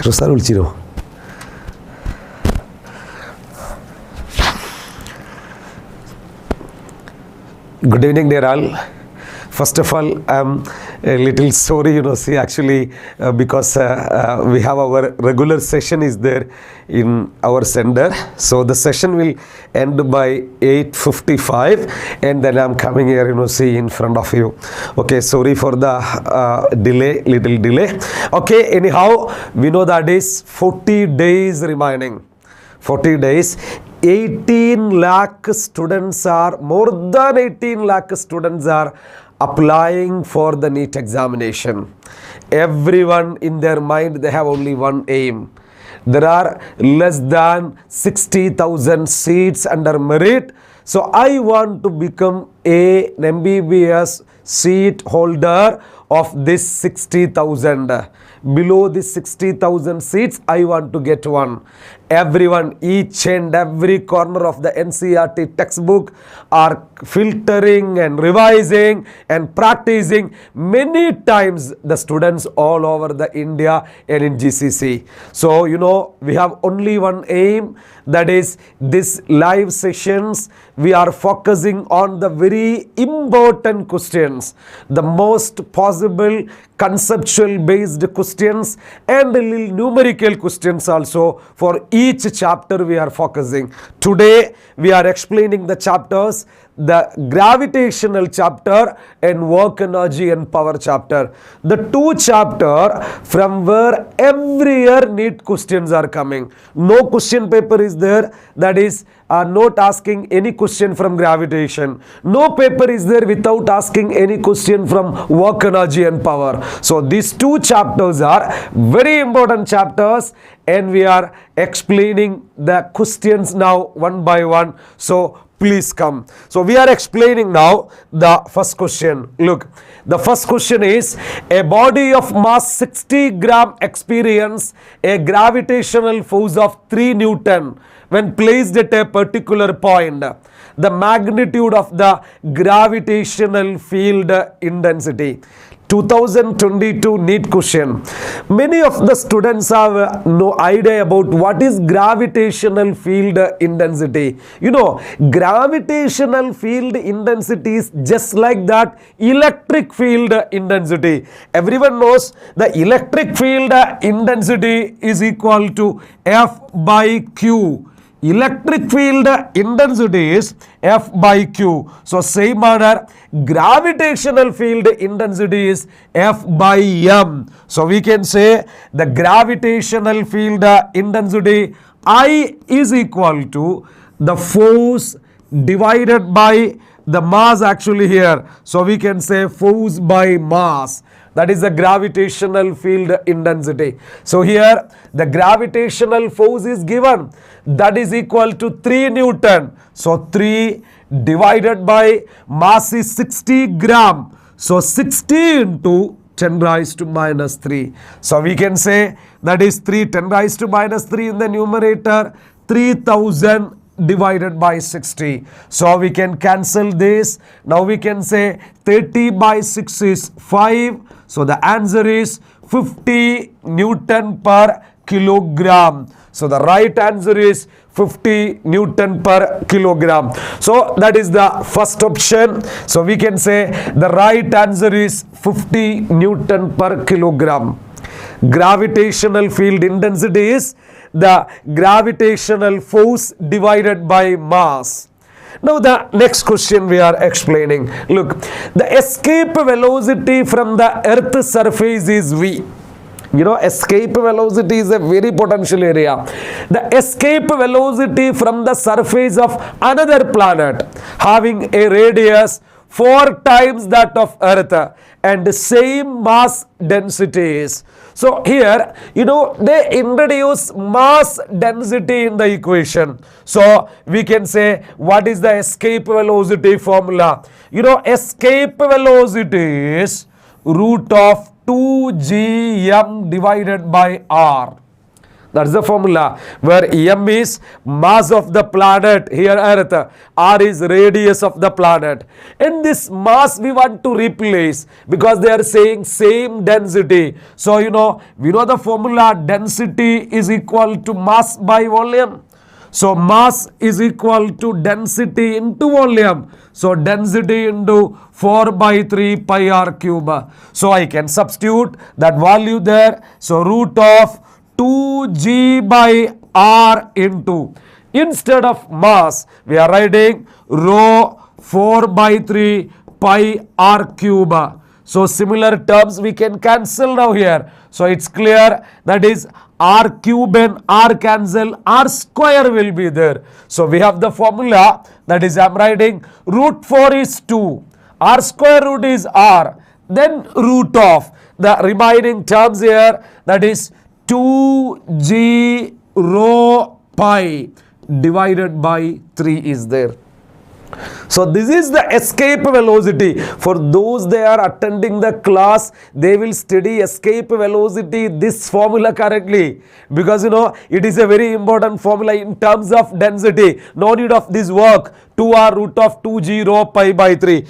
Rosar Ulchiro. Good evening, dear all. First of all, I'm a little sorry, see, actually, because we have our regular session is there in our center. So the session will end by 8:55, and then I'm coming here, see, in front of you. Okay, sorry for the little delay. Okay, anyhow, we know that is 40 days remaining. 40 days. 18 lakh students are, more than 18 lakh students are applying for the NEET examination. Everyone in their mind, they have only one aim. There are less than 60,000 seats under merit. So I want to become an MBBS seat holder of this 60,000. Below this 60,000 seats, I want to get one. Everyone, each and every corner of the NCERT textbook are filtering and revising and practicing many times, the students all over the India and in GCC. So, we have only one aim, that is this live sessions. We are focusing on the very important questions, the most possible conceptual based questions and numerical questions also. For each chapter we are focusing. Today we are explaining the chapters, the gravitational chapter and work energy and power chapter. The two chapter from where every year NEET questions are coming. No question paper is there that is not asking any question from gravitation. No paper is there without asking any question from work energy and power. So these two chapters are very important chapters, and we are explaining the questions now one by one. So please come. So we are explaining now the first question. Look, the first question is, a body of mass 60 gram experience a gravitational force of 3 Newton when placed at a particular point. The magnitude of the gravitational field intensity. 2022 NEET question. Many of the students have no idea about what is gravitational field intensity. Gravitational field intensity is just like that electric field intensity. Everyone knows the electric field intensity is equal to F by Q. Electric field intensity is F by Q. So same manner, gravitational field intensity is F by M. So we can say the gravitational field intensity I is equal to the force divided by the mass actually here. So we can say force by mass. That is the gravitational field intensity. So here the gravitational force is given. That is equal to 3 Newton. So 3 divided by mass is 60 gram. So 60 into 10 raised to minus 3. So we can say that is 10 raised to minus 3 in the numerator, 3000 divided by 60. So we can cancel this. Now we can say 30 by 6 is 5. So the answer is 50 Newton per kilogram. So the right answer is 50 Newton per kilogram. So that is the first option. So we can say the right answer is 50 Newton per kilogram. Gravitational field intensity is the gravitational force divided by mass. Now the next question we are explaining. Look, the escape velocity from the Earth's surface is V. Escape velocity is a very potential area. The escape velocity from the surface of another planet having a radius 4 times that of Earth and the same mass densities. So here, they introduce mass density in the equation. So we can say, what is the escape velocity formula? Escape velocity is root of 2gm divided by r. That's the formula, where m is mass of the planet, here Earth, r is radius of the planet. And this mass we want to replace because they are saying same density. So we know the formula, density is equal to mass by volume. So mass is equal to density into volume. So density into 4 by 3 pi r cube. So I can substitute that value there. So root of 2g by r into, instead of mass we are writing rho 4 by 3 pi r cube. So similar terms we can cancel now here. So it's clear, that is r cube and r cancel, r square will be there. So we have the formula, that is I am writing root 4 is 2, r square root is r, then root of the remaining terms here, that is 2g rho pi divided by 3 is there. So this is the escape velocity. For those they are attending the class, they will study escape velocity, this formula correctly, because it is a very important formula in terms of density. No need of this work, 2r root of 2g rho pi by 3.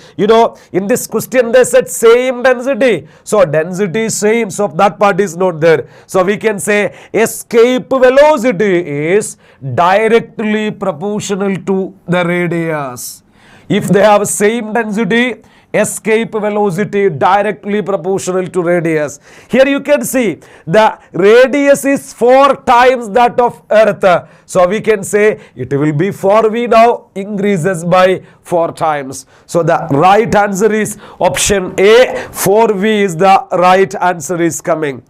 In this question they said same density. So density is same, so that part is not there. So we can say escape velocity is directly proportional to the radius. If they have same density, escape velocity directly proportional to radius. Here you can see the radius is 4 times that of Earth. So we can say it will be 4v now, increases by 4 times. So the right answer is option A, 4v is the right answer is coming.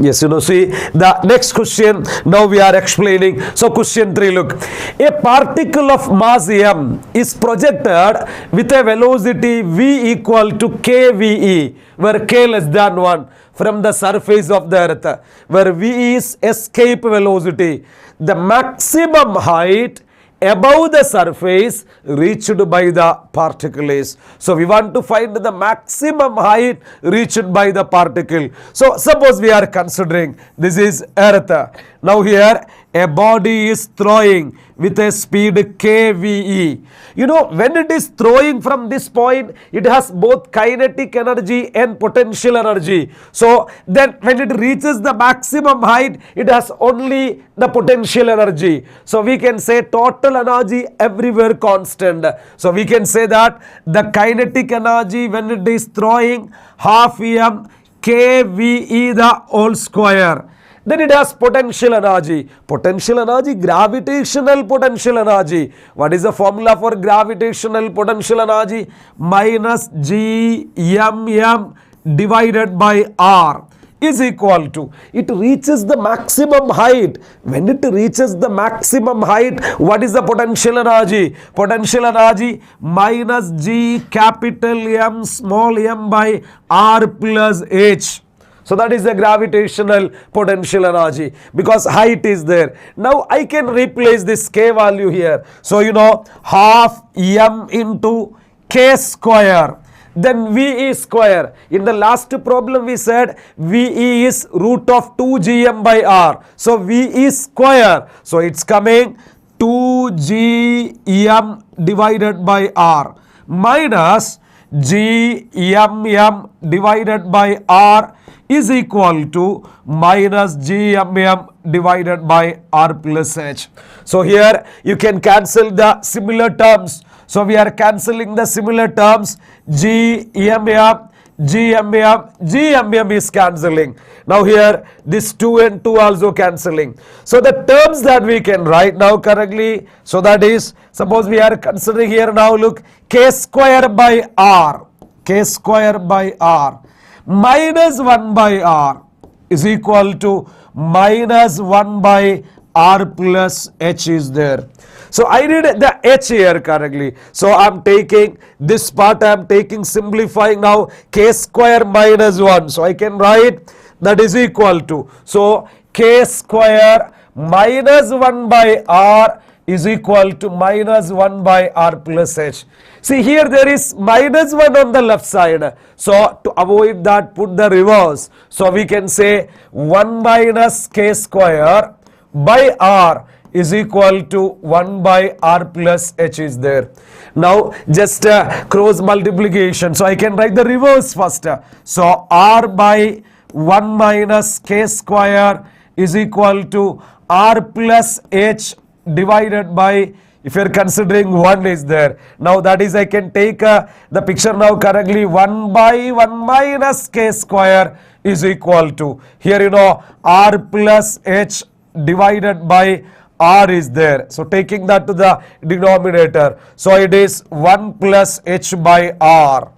Yes, see the next question now we are explaining. So question 3, look, a particle of mass m is projected with a velocity v equal to kve, where k less than 1 from the surface of the earth, where v is escape velocity. The maximum height above the surface reached by the particle is. So we want to find the maximum height reached by the particle. So suppose we are considering this is earth. Now here a body is throwing with a speed kve. When it is throwing from this point, it has both kinetic energy and potential energy. So then when it reaches the maximum height, it has only the potential energy. So we can say total energy everywhere constant. So we can say that the kinetic energy when it is throwing half m kve the whole square. Then it has potential energy. Potential energy, gravitational potential energy. What is the formula for gravitational potential energy? Minus Gmm divided by R is equal to, it reaches the maximum height. When it reaches the maximum height, what is the potential energy? Potential energy minus G capital M small m by R plus H. So that is the gravitational potential energy, because height is there. Now I can replace this k value here. So half m into k square, then ve square. In the last problem we said ve is root of 2gm by r. So ve square. So it's coming 2gm divided by r minus gmm divided by r is equal to minus gmm divided by r plus h. So here you can cancel the similar terms. So we are cancelling the similar terms. Gmm is cancelling. Now here this 2 and 2 also cancelling. So the terms that we can write now correctly, so that is, suppose we are considering here now, look, k square by r minus 1 by r is equal to minus 1 by r plus h is there. So I need the h here correctly. So I am taking this part, I am taking simplifying now, k square minus 1. So I can write that is equal to, so k square minus 1 by r is equal to minus 1 by r plus h. See, here there is minus 1 on the left side. So to avoid that, put the reverse. So we can say 1 minus k square by r is equal to 1 by r plus h is there. Now just cross multiplication. So I can write the reverse first. So r by 1 minus k square is equal to r plus h divided by, if you are considering 1 is there. Now that is, I can take the picture now correctly. 1 by 1 minus k square is equal to, here r plus h divided by r is there. So taking that to the denominator. So it is 1 plus h by r.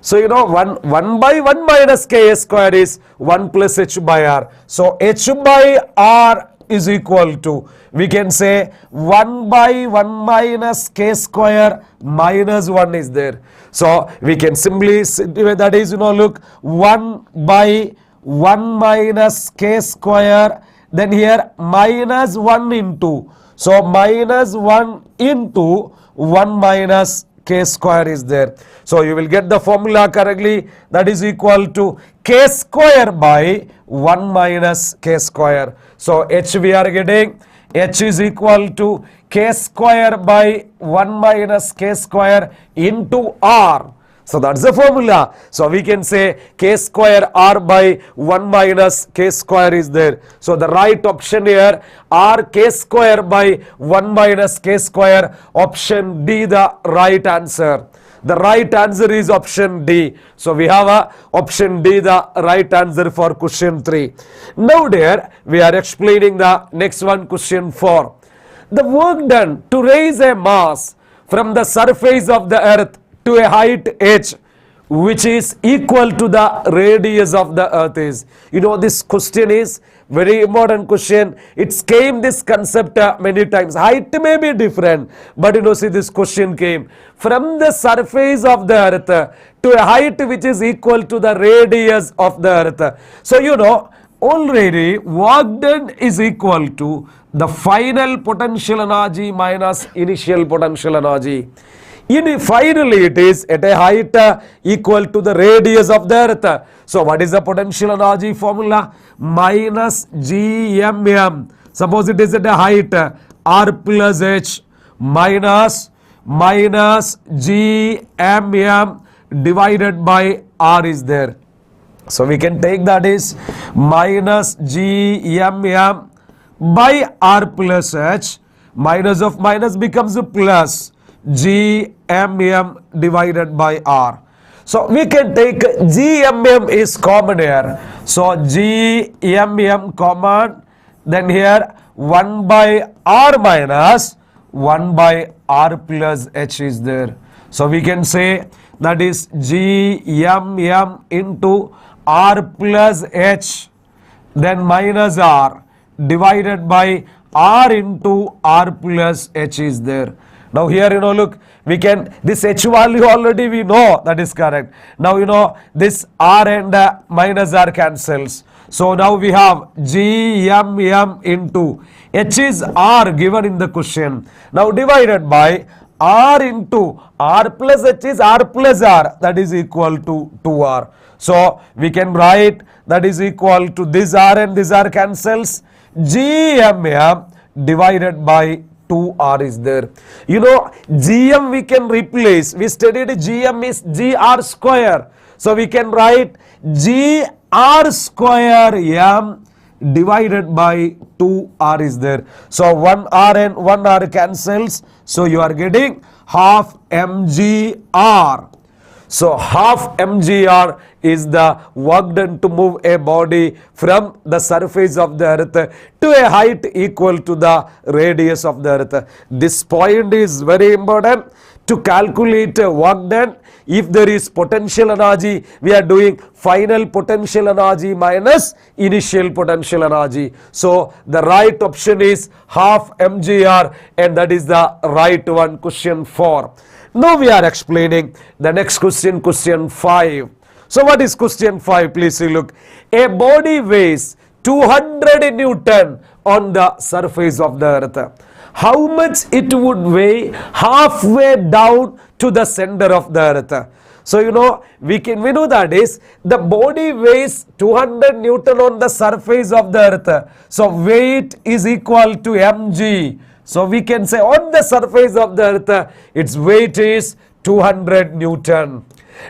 So 1 by 1 minus k square is 1 plus h by r. So h by r is equal to, we can say 1 by 1 minus k square minus 1 is there. So we can simply, that is, look, 1 by 1 minus k square, then here minus 1 into, so minus 1 into 1 minus k square is there. So you will get the formula correctly, that is equal to k square by 1 minus k square. So h we are getting, h is equal to k square by 1 minus k square into r. So that's the formula. So we can say k square r by 1 minus k square is there. So the right option here, r k square by 1 minus k square, option D the right answer. The right answer is option D. So we have a option D the right answer for question 3. Now there we are explaining the next one, question 4. The work done to raise a mass from the surface of the earth to a height h which is equal to the radius of the earth is. This question is very important question. It's came this concept many times. Height may be different, but see, this question came from the surface of the earth to a height which is equal to the radius of the earth. So already work done is equal to the final potential energy minus initial potential energy. Finally, it is at a height equal to the radius of the earth. So what is the potential energy formula? Minus GMM. Suppose it is at a height r plus h minus GMM divided by r is there. So we can take that is minus GMM by r plus h, minus of minus becomes a plus GMM divided by r. So we can take GMM is common here. So GMM common, then here 1 by r minus 1 by r plus h is there. So we can say that is GMM into r plus h, then minus r divided by r into r plus h is there. Now here look, we can, this h value already we know, that is correct. Now this r and minus r cancels. So now we have GMM into h is r given in the question. Now divided by r into r plus h is r plus r, that is equal to 2r. So we can write that is equal to this r and this r cancels. GMM divided by 2r is there. GM we can replace. We studied GM is GR square. So we can write GR square M divided by 2r is there. So 1r and 1r cancels. So you are getting half mgr. So half mgr is the work done to move a body from the surface of the earth to a height equal to the radius of the earth. This point is very important to calculate work done. If there is potential energy, we are doing final potential energy minus initial potential energy. So the right option is half mgr, and that is the right one, question 4. Now we are explaining the next question, question 5. So what is question 5? Please see, look. A body weighs 200 Newton on the surface of the earth. How much it would weigh halfway down to the center of the earth? So we know that is the body weighs 200 Newton on the surface of the earth. So weight is equal to mg. So we can say on the surface of the earth its weight is 200 Newton.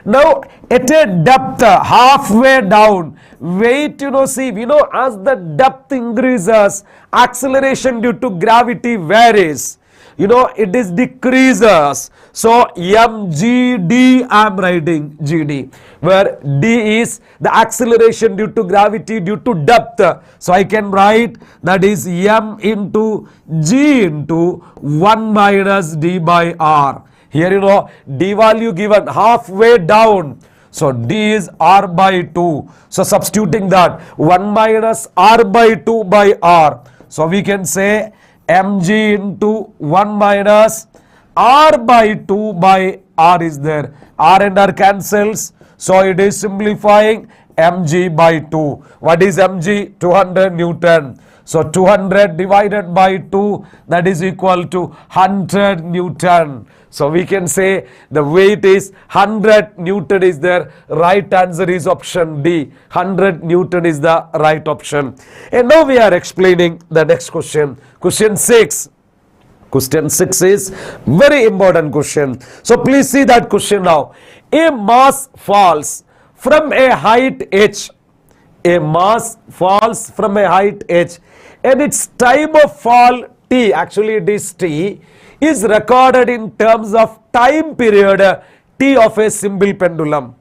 Now at a depth halfway down, weight as the depth increases, acceleration due to gravity varies. It is decreases. So mgd I am writing gd, where d is the acceleration due to gravity due to depth. So I can write that is m into g into 1 minus d by r. Here d value given halfway down. So d is r by 2. So substituting that 1 minus r by 2 by r. So we can say mg into 1 minus r by 2 by r is there. R and r cancels. So it is simplifying mg by 2. What is mg? 200 Newton. So 200 divided by 2, that is equal to 100 Newton. So we can say the weight is 100 Newton is there. Right answer is option D. 100 Newton is the right option. And now we are explaining the next question. Question 6. Question 6 is very important question. So please see that question now. A mass falls from a height h. A mass falls from a height h, and its time of fall t, actually it is t, is recorded in terms of time period t of a simple pendulum.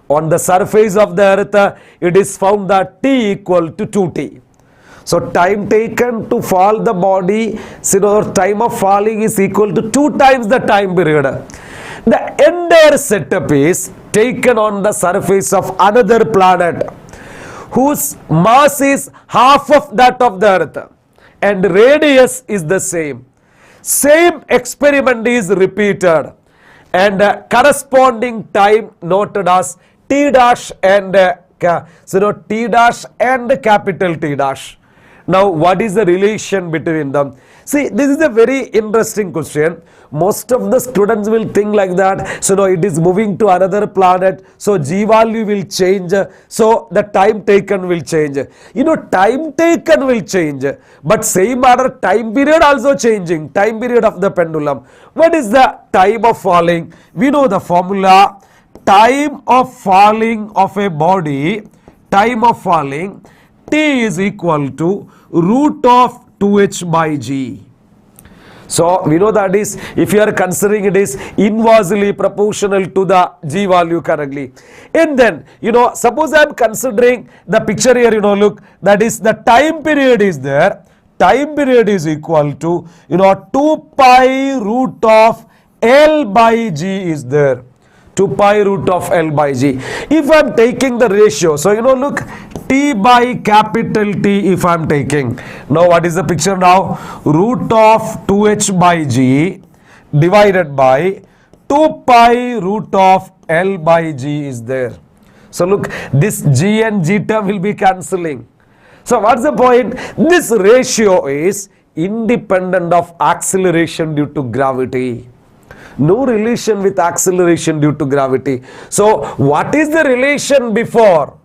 On the surface of the earth, it is found that t equal to 2t. So time taken to fall the body, time of falling is equal to 2 times the time period. The entire setup is taken on the surface of another planet whose mass is half of that of the earth and radius is the same. Same experiment is repeated and corresponding time noted as t dash and t dash and capital T dash. Now what is the relation between them? See, this is a very interesting question. Most of the students will think like that. So now it is moving to another planet. So G value will change. So the time taken will change. Time taken will change. But same order time period also changing. Time period of the pendulum. What is the time of falling? We know the formula. Time of falling of a body. Time of falling. T is equal to root of 2h by g. So we know that is, if you are considering it is inversely proportional to the g value currently. And then, suppose I am considering the picture here, look, that is the time period is there. Time period is equal to, 2 pi root of L by g is there. 2 pi root of L by g. If I am taking the ratio, so look, t by capital T if I am taking. Now what is the picture now? Root of 2h by g divided by 2 pi root of L by g is there. So look, this g and g term will be cancelling. So what's the point? This ratio is independent of acceleration due to gravity. No relation with acceleration due to gravity. So what is the relation before?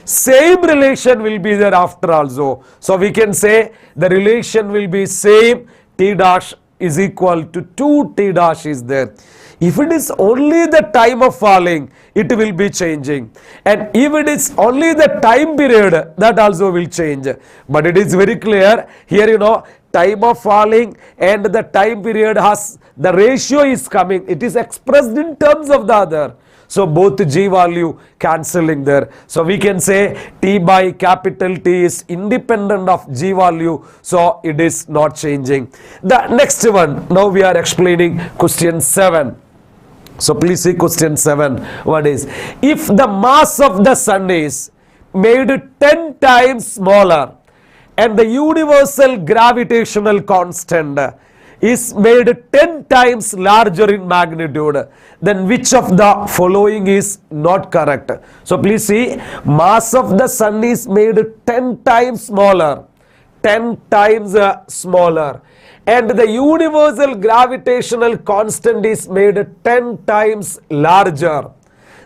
Same relation will be there after also. So we can say the relation will be same. T dash is equal to 2t dash is there. If it is only the time of falling, it will be changing. And if it is only the time period, that also will change. But it is very clear here, time of falling and the time period has, the ratio is coming. It is expressed in terms of the other. So both g value cancelling there. So we can say t by capital T is independent of g value. So it is not changing. The next one, now we are explaining question 7. So please see question 7. What is? If the mass of the sun is made 10 times smaller and the universal gravitational constant is made 10 times larger in magnitude, then which of the following is not correct? So please see, mass of the sun is made 10 times smaller 10 times smaller, and the universal gravitational constant is made 10 times larger,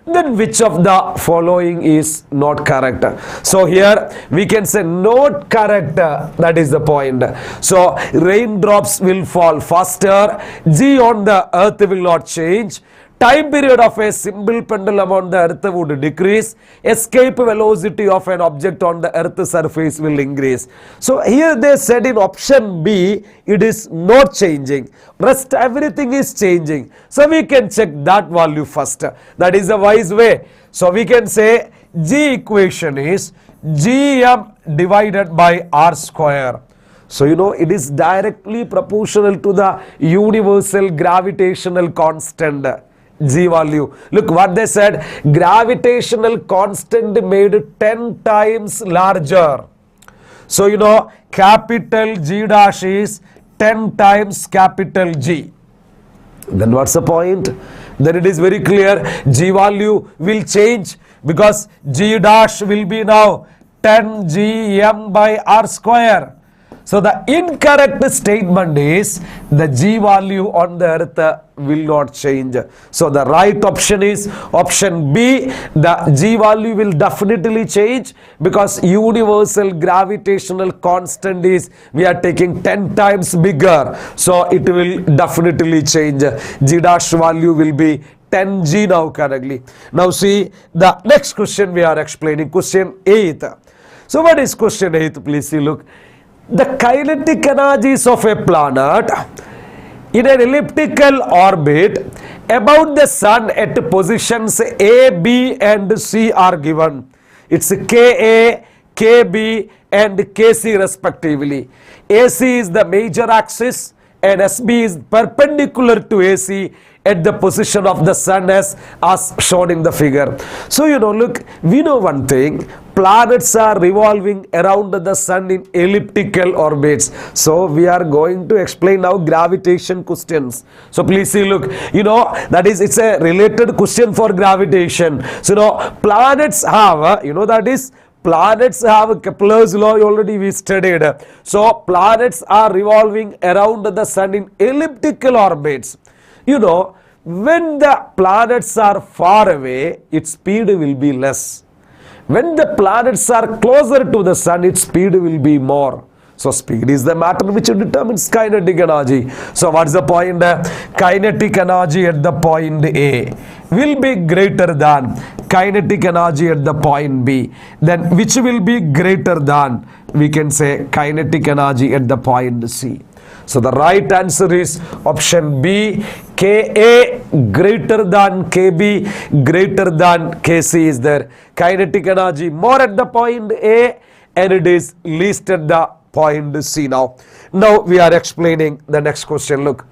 then which of the following is not correct? So here we can say not correct, that is the point. So raindrops will fall faster, G on the earth will not change, time period of a simple pendulum on the earth would decrease, escape velocity of an object on the earth surface will increase. So here they said in option B it is not changing, rest everything is changing. So we can check that value first, that is a wise way. So we can say G equation is Gm divided by R square. So you know it is directly proportional to the universal gravitational constant, G value. Look what they said, gravitational constant made 10 times larger. So you know capital G dash is 10 times capital G. Then what's the point? Then it is very clear, G value will change because G dash will be now 10 Gm by R square. So the incorrect statement is the G value on the earth will not change. So the right option is option B, the G value will definitely change because universal gravitational constant is, we are taking 10 times bigger. So it will definitely change. G dash value will be 10G now correctly. Now see the next question we are explaining, question 8. So what is question 8? Please see, look. The kinetic energies of a planet in an elliptical orbit about the sun at positions A, B and C are given. It's Ka, Kb and Kc respectively. AC is the major axis and SB is perpendicular to AC at the position of the sun as shown in the figure. So you know, look, we know one thing, planets are revolving around the sun in elliptical orbits. So we are going to explain now gravitation questions. So please see, look, you know, that is, it's a related question for gravitation. So you know, planets have, you know, that is, planets have Kepler's law, already we studied. So planets are revolving around the sun in elliptical orbits. You know, when the planets are far away, its speed will be less. When the planets are closer to the sun, its speed will be more. So speed is the matter which determines kinetic energy. So what's the point? Kinetic energy at the point A will be greater than kinetic energy at the point B. Then which will be greater than, we can say, kinetic energy at the point C. So the right answer is option B, Ka greater than Kb greater than Kc is there. Kinetic energy more at the point A and it is least at the point C now. Now we are explaining the next question. Look,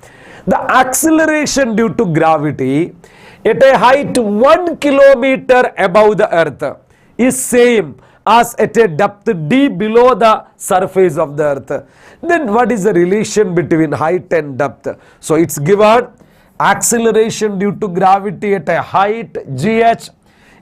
the acceleration due to gravity at a height 1 kilometer above the earth is same as at a depth D below the surface of the earth. Then what is the relation between height and depth? So it's given acceleration due to gravity at a height GH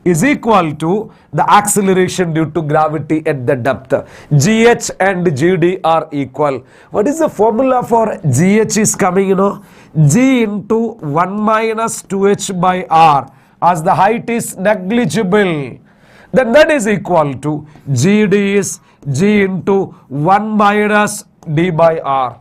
is equal to the acceleration due to gravity at the depth. GH and GD are equal. What is the formula for GH is coming, you know? G into 1 minus 2h by R, as the height is negligible. Then that is equal to GD is G into 1 minus D by R.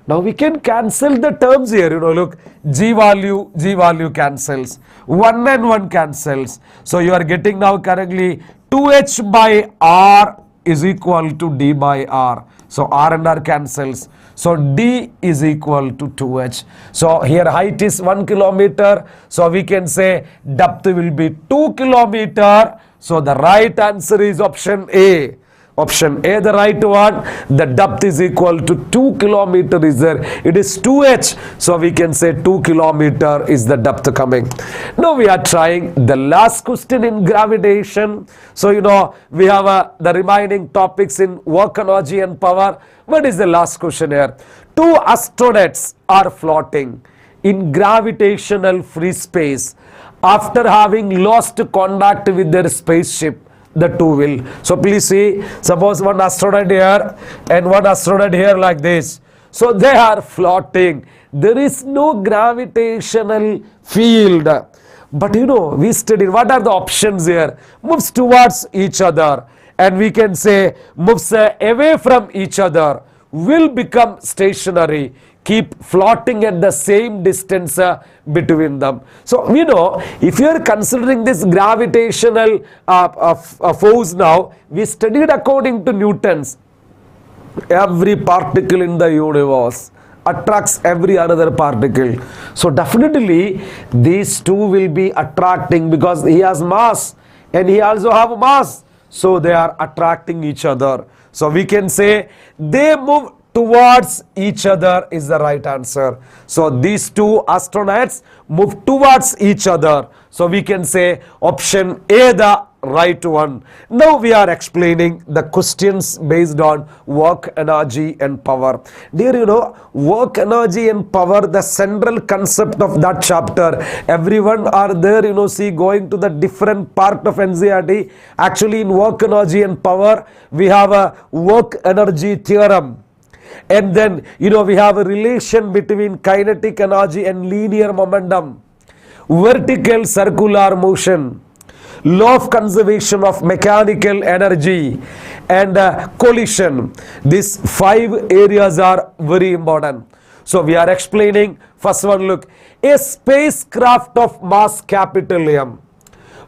Now we can cancel the terms here, you know, look, G value cancels, 1 and 1 cancels. So you are getting now correctly 2h by R is equal to D by R. So R and R cancels. So D is equal to 2h. So here height is 1 kilometer. So we can say depth will be 2 kilometer. So the right answer is option A. Option A, the right one. The depth is equal to 2 kilometer is there. It is 2h. So we can say 2 kilometer is the depth coming. Now we are trying the last question in gravitation. So you know we have the remaining topics in work energy and power. What is the last question here? 2 astronauts are floating in gravitational free space after having lost contact with their spaceship the two will. So please see, suppose one astronaut here and one astronaut here like this. So they are floating. There is no gravitational field. But we studied what are the options here. Moves towards each other, and we can say moves away from each other, will become stationary, keep floating at the same distance between them. So if you are considering this gravitational force now, we studied according to Newton's. Every particle in the universe attracts every another particle. So definitely these two will be attracting because he has mass and he also have mass. So they are attracting each other. So we can say they move towards each other is the right answer. So these two astronauts move towards each other. So we can say option A the right one. Now we are explaining the questions based on work, energy and power. Dear, work, energy and power, the central concept of that chapter. Everyone are there, see, going to the different part of NCERT. Actually in work, energy and power, we have a work energy theorem. And then, we have a relation between kinetic energy and linear momentum, vertical circular motion, law of conservation of mechanical energy, and collision. These 5 areas are very important. So we are explaining. First one, look, a spacecraft of mass capital M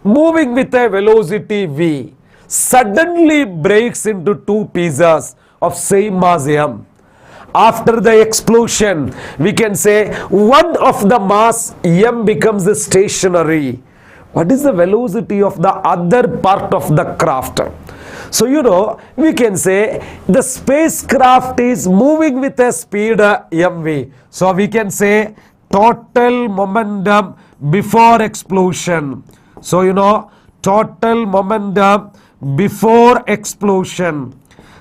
moving with a velocity v suddenly breaks into 2 pieces of same mass M. After the explosion, we can say one of the mass M becomes stationary. What is the velocity of the other part of the craft? So we can say the spacecraft is moving with a speed mv. So we can say total momentum before explosion. So total momentum before explosion.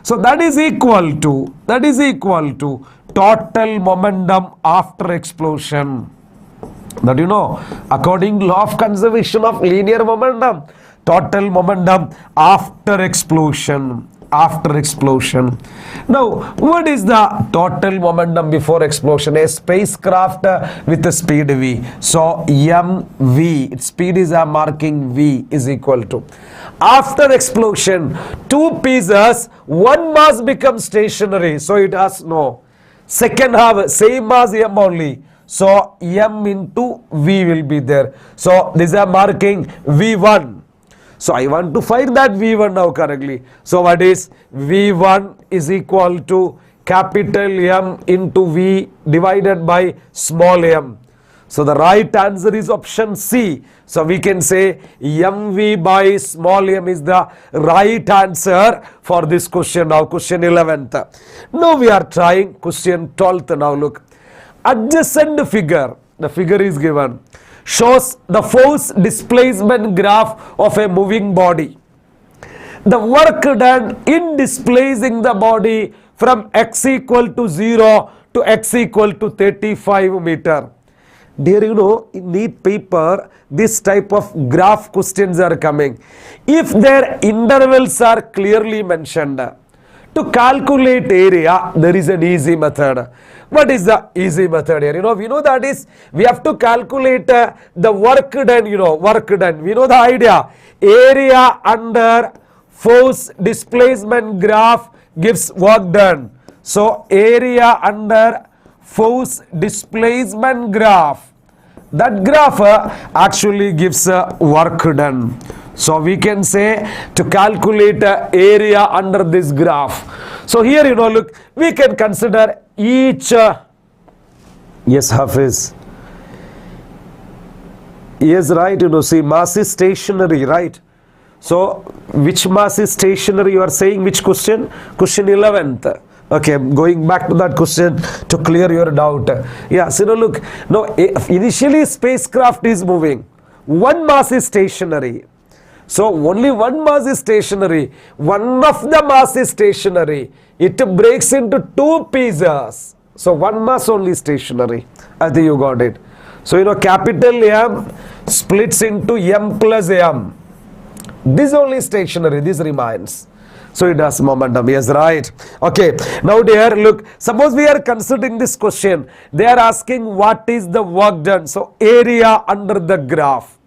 So that is equal to total momentum after explosion. That according to law of conservation of linear momentum, total momentum after explosion. Now, what is the total momentum before explosion? A spacecraft with a speed v. So mv, its speed is a marking v, is equal to. After explosion, 2 pieces, one mass becomes stationary. So it has no second half, same mass m only. So m into v will be there. So this is marking v1. So I want to find that v1 now correctly. So what is v1 is equal to capital M into v divided by small m. So the right answer is option C. So we can say mv by small m is the right answer for this question. Now question 11th. Now we are trying question 12th. Now look. Adjacent figure, the figure is given, shows the force displacement graph of a moving body. The work done in displacing the body from x equal to 0 to x equal to 35 meter. Dear, in NEET paper, this type of graph questions are coming. If their intervals are clearly mentioned, to calculate area, there is an easy method. What is the easy method here? We know that is, we have to calculate the work done, work done. We know the idea. Area under force displacement graph gives work done. So, area under force displacement graph, that graph actually gives work done. So we can say to calculate area under this graph. So here look, we can consider each yes, Hafiz, yes, right, see, mass is stationary, right? So which mass is stationary? You are saying which question? Question 11th. Okay, going back to that question to clear your doubt. Yeah, so look, no, initially spacecraft is moving, one mass is stationary. So only one mass is stationary, one of the mass is stationary. It breaks into 2 pieces. So one mass only stationary. I think you got it. So capital M splits into M plus M. This only stationary, this remains. So it has momentum. Yes, right. Okay. Now dear, look, suppose we are considering this question. They are asking what is the work done. So area under the graph.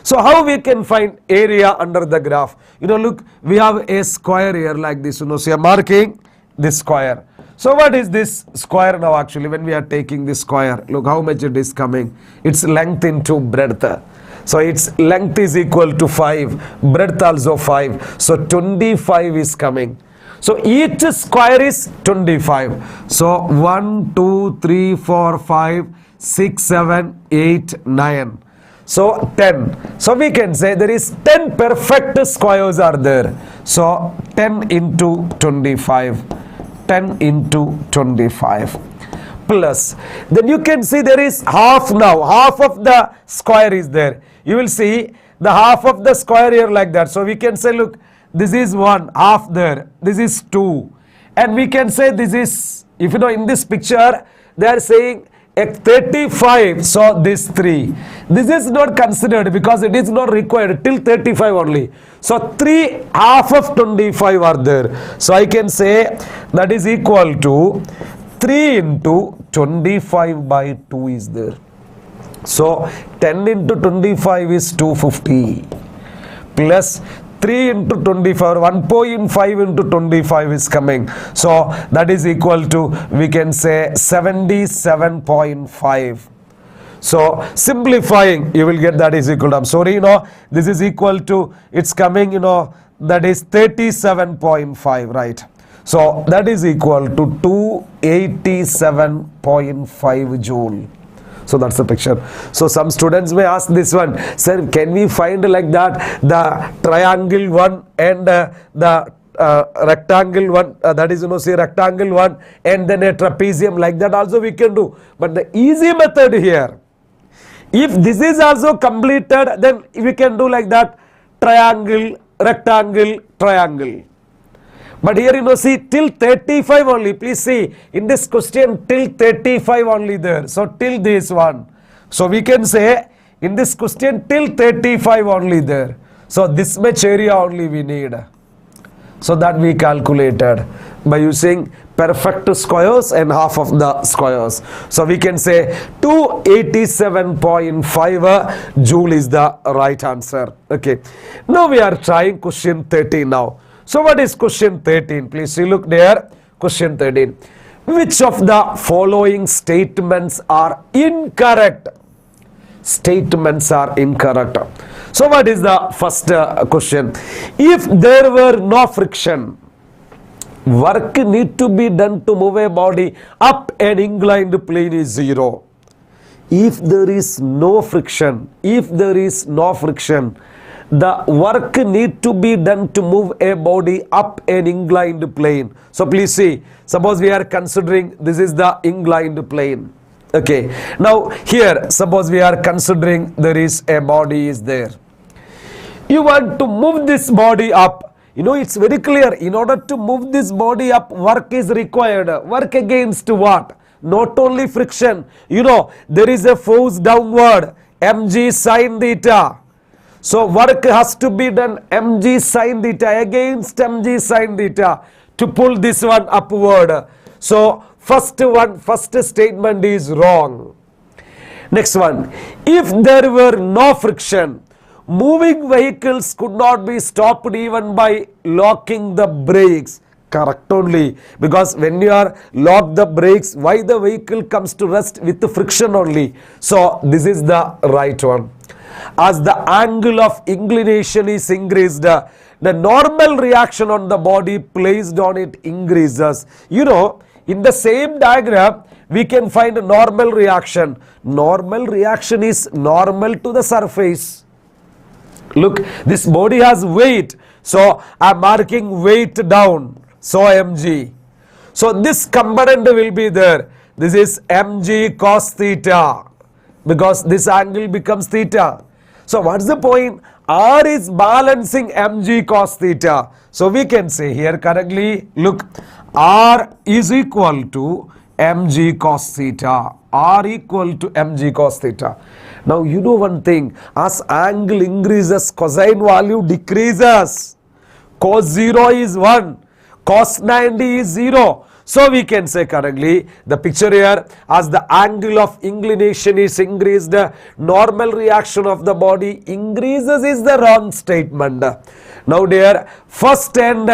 So how we can find area under the graph? Look, we have a square here like this. So you are marking this square. So what is this square now actually when we are taking this square? Look how much it is coming. Its length into breadth. So its length is equal to 5, breadth also 5. So 25 is coming. So each square is 25. So 1, 2, 3, 4, 5, 6, 7, 8, 9. So 10. So we can say there is 10 perfect squares are there. So 10 into 25. 10 into 25. Plus, then you can see there is half now. Half of the square is there. You will see the half of the square here like that. So we can say, look, this is 1, half there. This is 2. And we can say this is, if you know in this picture, they are saying 35. So this 3. This is not considered because it is not required till 35 only. So 3 half of 25 are there. So I can say that is equal to 3 into 25 by 2 is there. So 10 into 25 is 250 plus 3 into 25, 1.5 into 25 is coming. So that is equal to, we can say 77.5. So simplifying, you will get that is equal to, I'm sorry, this is equal to, it's coming, that is 37.5, right? So that is equal to 287.5 joule. So that's the picture. So some students may ask this one, sir, can we find like that the triangle one and the rectangle one, that is say rectangle one and then a trapezium, like that also we can do. But the easy method here, if this is also completed, then we can do like that, triangle, rectangle, triangle. But here see till 35 only. Please see in this question till 35 only there. So till this one. So we can say in this question till 35 only there. So this much area only we need. So that we calculated by using perfect squares and half of the squares. So we can say 287.5 joule is the right answer. Okay. Now we are trying question 13 now. So what is question 13? Please see, look there. Question 13. Which of the following statements are incorrect? Statements are incorrect. So what is the first question? If there were no friction, work need to be done to move a body up an inclined plane is 0. If there is no friction, the work need to be done to move a body up an inclined plane. So please see, suppose we are considering this is the inclined plane. Okay, now here suppose we are considering there is a body is there. You want to move this body up. It's very clear. In order to move this body up, work is required. Work against what? Not only friction. There is a force downward, mg sine theta. So work has to be done mg sine theta against mg sine theta to pull this one upward. So first statement is wrong. Next one. If there were no friction, moving vehicles could not be stopped even by locking the brakes. Correct only, because when you are lock the brakes, why the vehicle comes to rest with the friction only. So this is the right one. As the angle of inclination is increased, the normal reaction on the body placed on it increases. In the same diagram, we can find a normal reaction. Normal reaction is normal to the surface. Look, this body has weight. So I am marking weight down. So mg. So this component will be there. This is mg cos theta, because this angle becomes theta. So what's the point? R is balancing mg cos theta. So we can say here correctly, look, R is equal to mg cos theta, r equal to mg cos theta. Now you know one thing, as angle increases, cosine value decreases. Cos 0 is 1, cos 90 is 0. So we can say correctly, the picture here, as the angle of inclination is increased, the normal reaction of the body increases is the wrong statement. Now dear, first and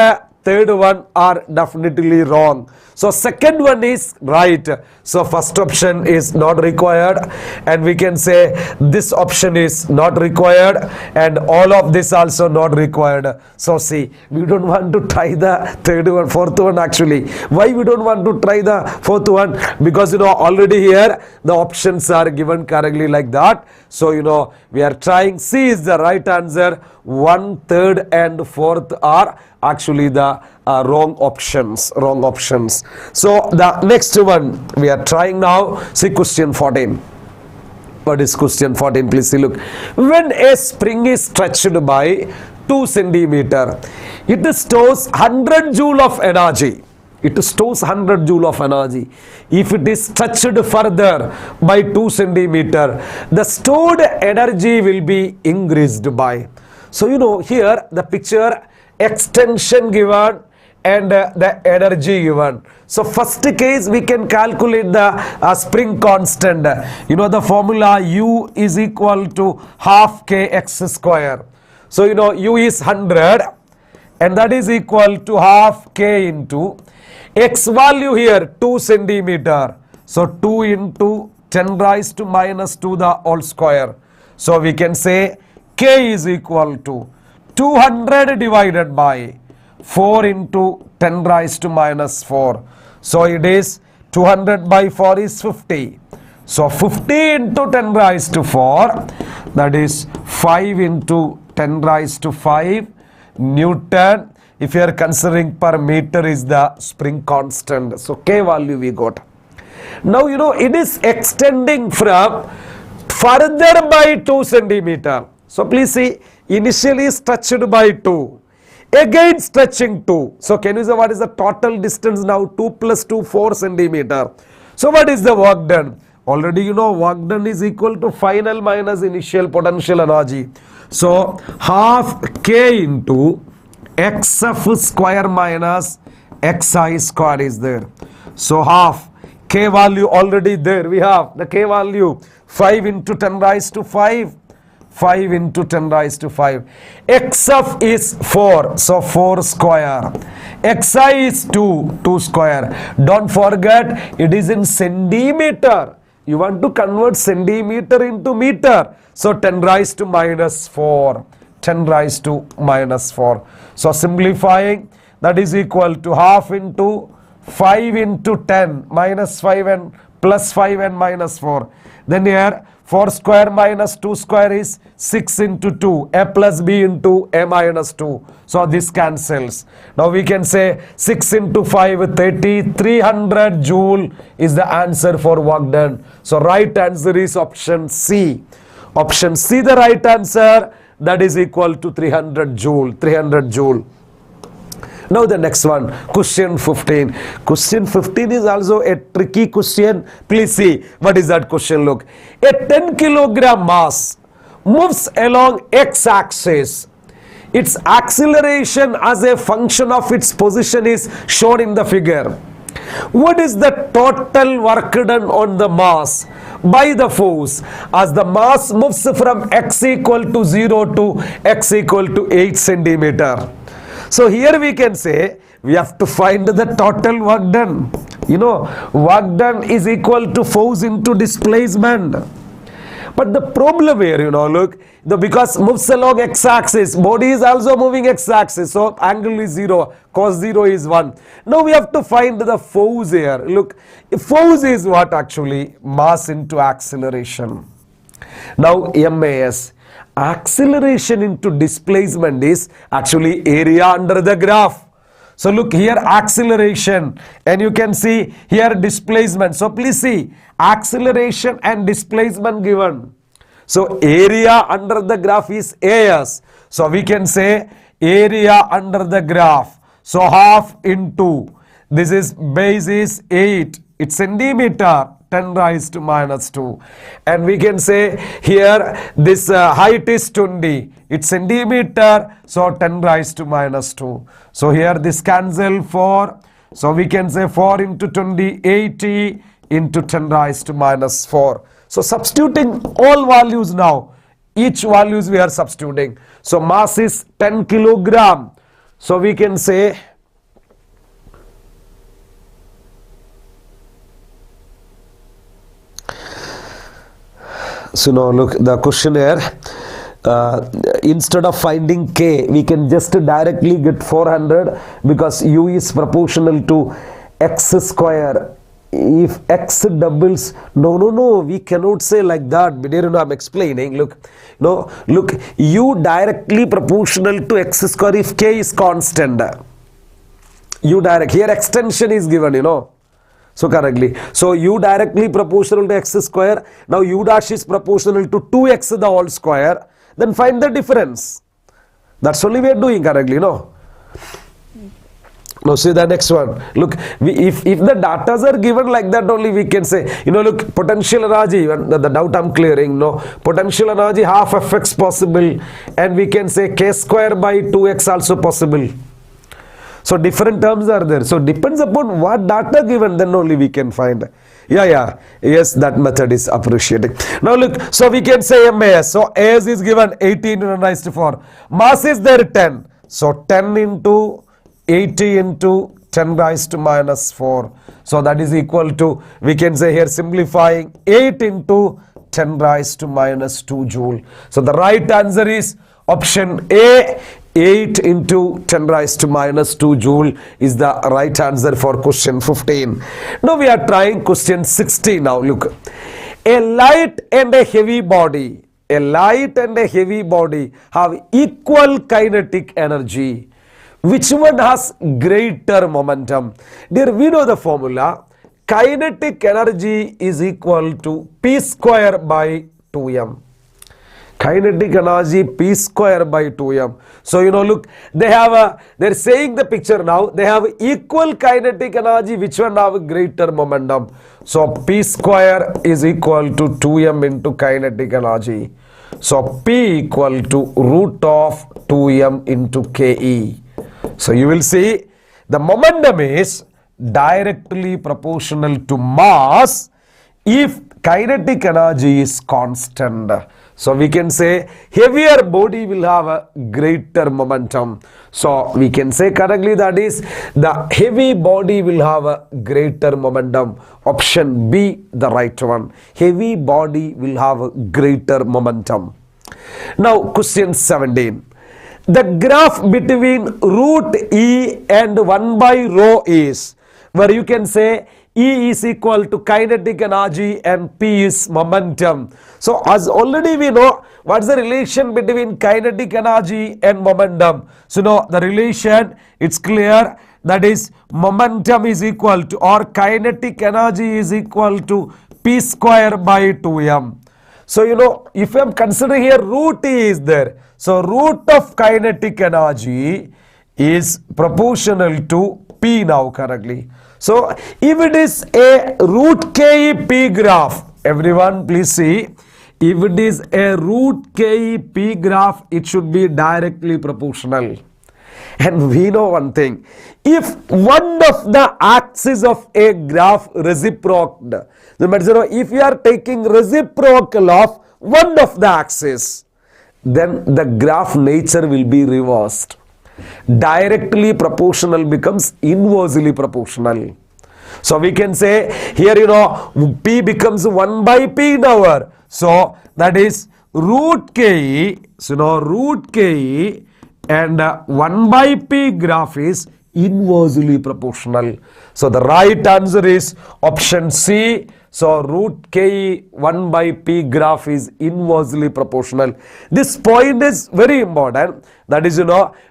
third one are definitely wrong. So second one is right. So first option is not required, and we can say this option is not required, and all of this also not required. So see, we don't want to try the third one, fourth one actually. Why we don't want to try the fourth one? Because already here the options are given correctly like that. So we are trying C is the right answer. 1, 3rd and 4th are actually the wrong options. So the next one we are trying now. See question 14. What is question 14? Please see, look. When a spring is stretched by 2 centimeter, it stores 100 joule of energy. It stores 100 joule of energy. If it is stretched further by 2 centimeter, the stored energy will be increased by. So here the picture, extension given and the energy given. So first case we can calculate the spring constant. The formula U is equal to half kx square. So U is 100 and that is equal to half k into x value here 2 centimeter. So 2 into 10 raised to minus 2 the whole square. So we can say k is equal to 200 divided by 4 into 10 raised to minus 4. So it is 200 by 4 is 50. So 50 into 10 raised to 4, that is 5 into 10 raised to 5 Newton. If you are considering per meter is the spring constant. So k value we got. Now it is extending from further by 2 centimeter. So please see, initially stretched by 2, again stretching 2. So can you say what is the total distance now? 2 plus 2, 4 centimeter. So what is the work done? Already work done is equal to final minus initial potential energy. So half k into xf square minus xi square is there. So half k value already there. We have the k value 5 into 10 raised to 5. 5 into 10 raised to 5. xf is 4. So 4 square. xi is 2. 2 square. Don't forget it is in centimeter. You want to convert centimeter into meter. So 10 raised to minus 4. 10 raised to minus 4. So simplifying, that is equal to half into 5 into 10 minus 5 and plus 5 and minus 4. Then here 4 square minus 2 square is 6 into 2. A plus b into a minus 2. So this cancels. Now we can say 6 into 5, 30, 300 joule is the answer for work done. So right answer is option C. Option C the right answer, that is equal to 300 joule. 300 joule. Now the next one, question 15. Question 15 is also a tricky question. Please see what is that question. Look, a 10 kilogram mass moves along x-axis. Its acceleration as a function of its position is shown in the figure. What is the total work done on the mass by the force as the mass moves from x equal to 0 to x equal to 8 centimeter? So here we can say we have to find the total work done. Work done is equal to force into displacement. But the problem here, look, because moves along x-axis, body is also moving x-axis. So angle is 0, cos 0 is 1. Now we have to find the force here. Look, force is what actually? Mass into acceleration. Now MAS. Acceleration into displacement is actually area under the graph. So look here, acceleration, and you can see here displacement. So please see, acceleration and displacement given. So area under the graph is AS. So we can say area under the graph. So half into, this is base is 8 it's centimeter, 10 raised to minus 2. And we can say here this height is 20. It's centimeter, so 10 raised to minus 2. So here this cancel 4. So we can say 4 into 20, 80 into 10 raised to minus 4. So substituting all values now. Each values we are substituting. So mass is 10 kilogram. So we can say so now look the question here, instead of finding k we can just directly get 400 because u is proportional to x square. If x doubles, no, we cannot say like that. But I'm explaining. Look, look, u directly proportional to x square if k is constant. U direct, here extension is given, so correctly. So u directly proportional to x square. Now u dash is proportional to 2x the whole square. Then find the difference. That's only we are doing correctly, Now see the next one. Look, if the datas are given like that only we can say, look, potential energy, the doubt I'm clearing, potential energy half fx possible, and we can say k square by 2x also possible. So different terms are there. So depends upon what data given, then only we can find. Yes, that method is appreciated. Now look, so we can say MAS. So AS is given 18 raised to 4. Mass is there 10. So 10 into 80 into 10 raised to minus 4. So that is equal to, we can say here simplifying, 8 into 10 raised to minus 2 joule. So the right answer is option A, 8 into 10 raised to minus 2 joule is the right answer for question 15. Now we are trying question 16 now. Look, a light and a heavy body, have equal kinetic energy. Which one has greater momentum? Dear, we know the formula. Kinetic energy is equal to P square by 2m. Kinetic energy P square by 2m. So, look, they're saying the picture now. They have equal kinetic energy. Which one have greater momentum? So, P square is equal to 2m into kinetic energy. So, P equal to root of 2m into Ke. So you will see the momentum is directly proportional to mass if kinetic energy is constant. So we can say heavier body will have a greater momentum. So we can say correctly that is the heavy body will have a greater momentum. Option B, the right one. Heavy body will have a greater momentum. Now question 17. The graph between root E and 1 by rho is, where you can say E is equal to kinetic energy and P is momentum. So as already we know, what's the relation between kinetic energy and momentum? So now the relation, it's clear, that is momentum is equal to, or kinetic energy is equal to P square by 2m. So if I am considering here root E is there. So root of kinetic energy is proportional to P now correctly. So if it is a root KEP graph, everyone please see, if it is a root KEP graph, it should be directly proportional. And we know one thing, if one of the axes of a graph reciprocal, if you are taking reciprocal of one of the axes, then the graph nature will be reversed. Directly proportional becomes inversely proportional. So we can say here, P becomes 1 by P now. So that is root KE. So now root KE and 1 by P graph is inversely proportional. So the right answer is option C. So root Ke 1 by P graph is inversely proportional. This point is very important. That is,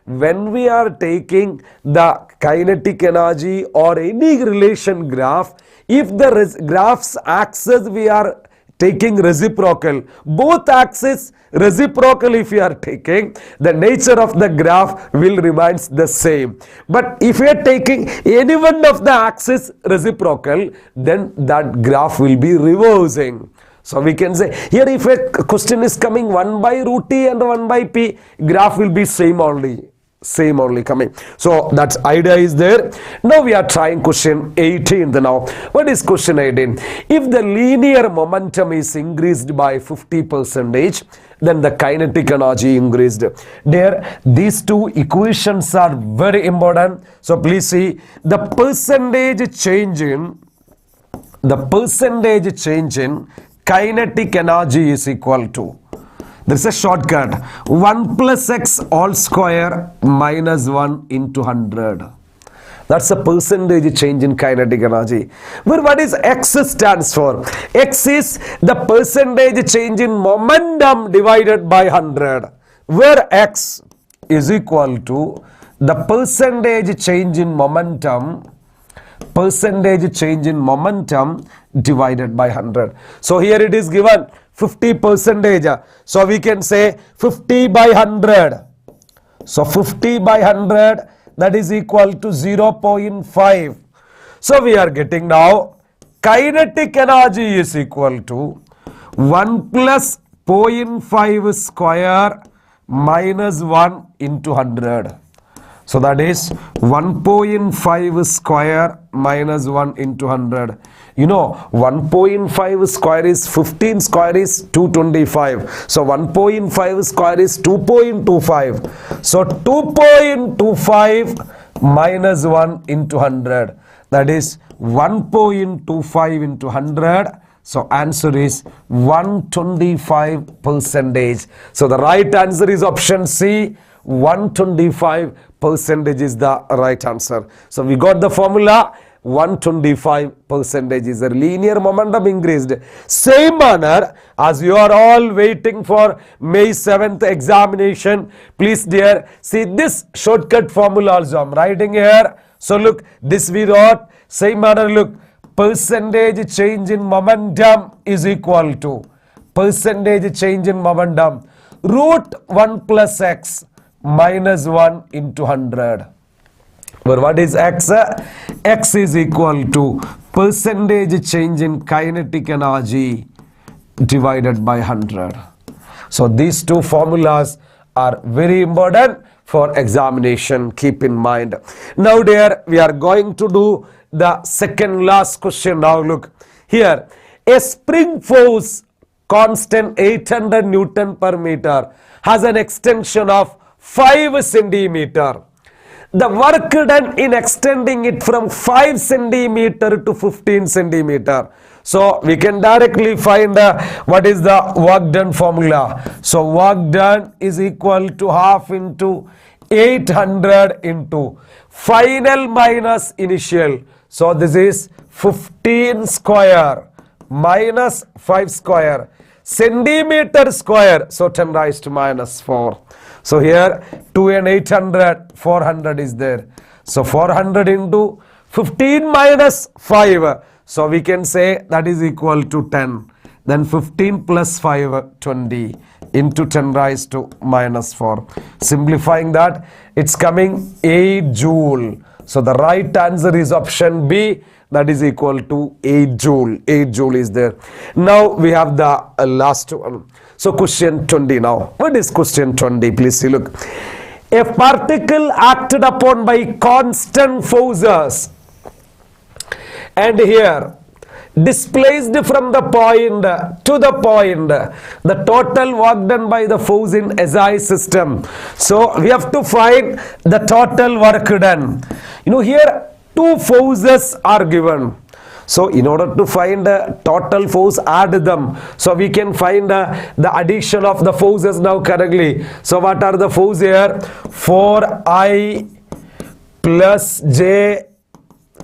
when we are taking the kinetic energy or any relation graph, if the graph's axis we are taking reciprocal, both axes reciprocal if you are taking, the nature of the graph will remains the same. But if you are taking any one of the axis reciprocal, then that graph will be reversing. So we can say here if a question is coming 1 by root t and 1 by p, graph will be same only coming. So that's idea is there. Now we are trying question 18 now. What is question 18? If the linear momentum is increased by 50%, then the kinetic energy increased. There, these two equations are very important. So please see the percentage change in kinetic energy is equal to, there is a shortcut, 1 plus x all square minus 1 into 100. That's a percentage change in kinetic energy. But what is x stands for? X is the percentage change in momentum divided by 100, where x is equal to the percentage change in momentum divided by 100. So here it is given 50%. So we can say 50 by 100. So 50 by 100, that is equal to 0.5. So we are getting now kinetic energy is equal to 1 plus 0.5 square minus 1 into 100. So that is 1.5 square minus 1 into 100. You know 1.5 square is 15 square is 225. So 1.5 square is 2.25. So 2.25 minus 1 into 100. That is 1.25 into 100. So answer is 125%. So the right answer is option C. 125% is the right answer. So we got the formula. 125% is the linear momentum increased. Same manner as you are all waiting for May 7th examination. Please dear, see this shortcut formula also I'm writing here. So look, this we wrote. Same manner, look, percentage change in momentum is equal to percentage change in momentum root 1 plus x minus 1 into 100. But what is x? X is equal to percentage change in kinetic energy divided by 100. So these two formulas are very important for examination. Keep in mind. Now dear, we are going to do the second last question. Now look here. A spring force constant 800 Newton per meter has an extension of 5 centimeter. The work done in extending it from 5 centimeter to 15 centimeter. So we can directly find what is the work done formula. So work done is equal to half into 800 into final minus initial. So this is 15 square minus 5 square centimeter square. So 10 raised to minus 4. So here 2 and 800, 400 is there. So 400 into 15 minus 5. So we can say that is equal to 10. Then 15 plus 5, 20 into 10 raised to minus 4. Simplifying that, it's coming 8 joule. So the right answer is option B. That is equal to 8 joule. 8 joule is there. Now we have the last one. So question 20 now. What is question 20? Please see, look. A particle acted upon by constant forces and here displaced from the point to the point, the total work done by the force in SI system. So we have to find the total work done. You know here two forces are given. So in order to find the total force, add them. So we can find the addition of the forces now correctly. So what are the forces here? 4I plus J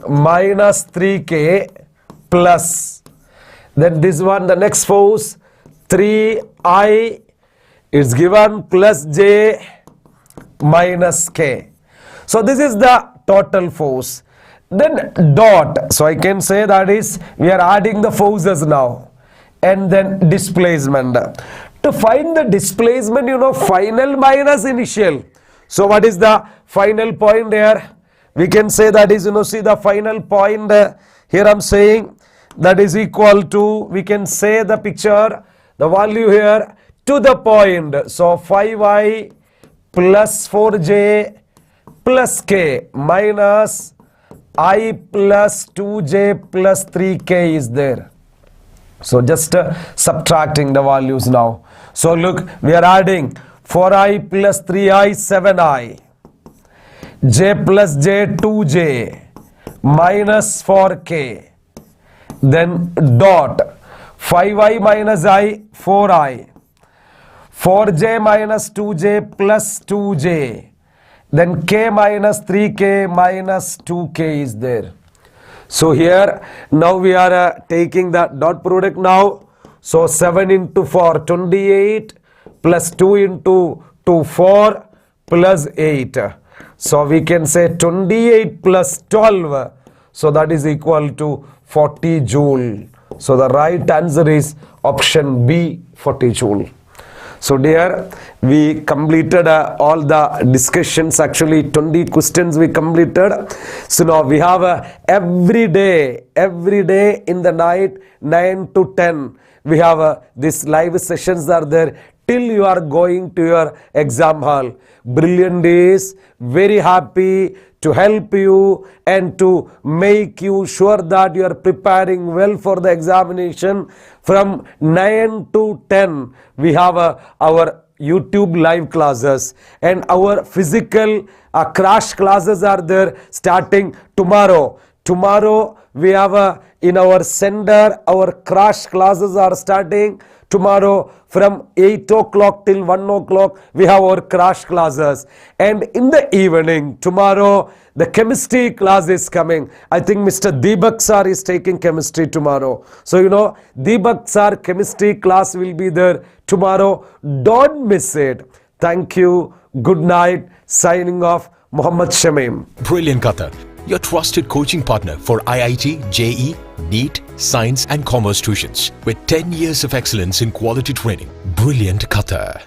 minus 3K plus. Then this one, the next force, 3I is given plus J minus K. So this is the total force. Then dot, so I can say that is we are adding the forces now. and then displacement. To find the displacement, you know, final minus initial. So what is the final point here? We can say that is, you know, see the final point here I'm saying that is equal to, we can say the picture, the value here to the point. So 5i plus 4j plus k minus I plus 2j plus 3k is there. So just subtracting the values now. So look, we are adding 4i plus 3i 7i, j plus j 2j minus 4k, then dot 5i minus I 4i, 4j minus 2j plus 2j, then k minus 3k minus 2k is there. So here now we are taking the dot product now. So 7 into 4 28 plus 2 into 2 4 plus 8. So we can say 28 plus 12. So that is equal to 40 joule. So the right answer is option B, 40 joule. So dear, we completed all the discussions, actually 20 questions we completed. So now we have every day in the night 9 to 10 we have these live sessions are there till you are going to your exam hall. Brilliant days, very happy to help you and to make you sure that you are preparing well for the examination. From 9 to 10 we have our YouTube live classes, and our physical crash classes are there starting tomorrow. Tomorrow we have in our center, our crash classes are starting tomorrow from 8 o'clock till 1 o'clock we have our crash classes. And in the evening tomorrow the chemistry class is coming. I think Mr. Deepak sir is taking chemistry tomorrow. So you know, Deepak sir chemistry class will be there tomorrow. Don't miss it. Thank you. Good night. Signing off, Muhammad Shamim. Brilliant Qatar, your trusted coaching partner for IIT, JE, NEET, Science and Commerce tuitions with 10 years of excellence in quality training. Brilliant Qatar.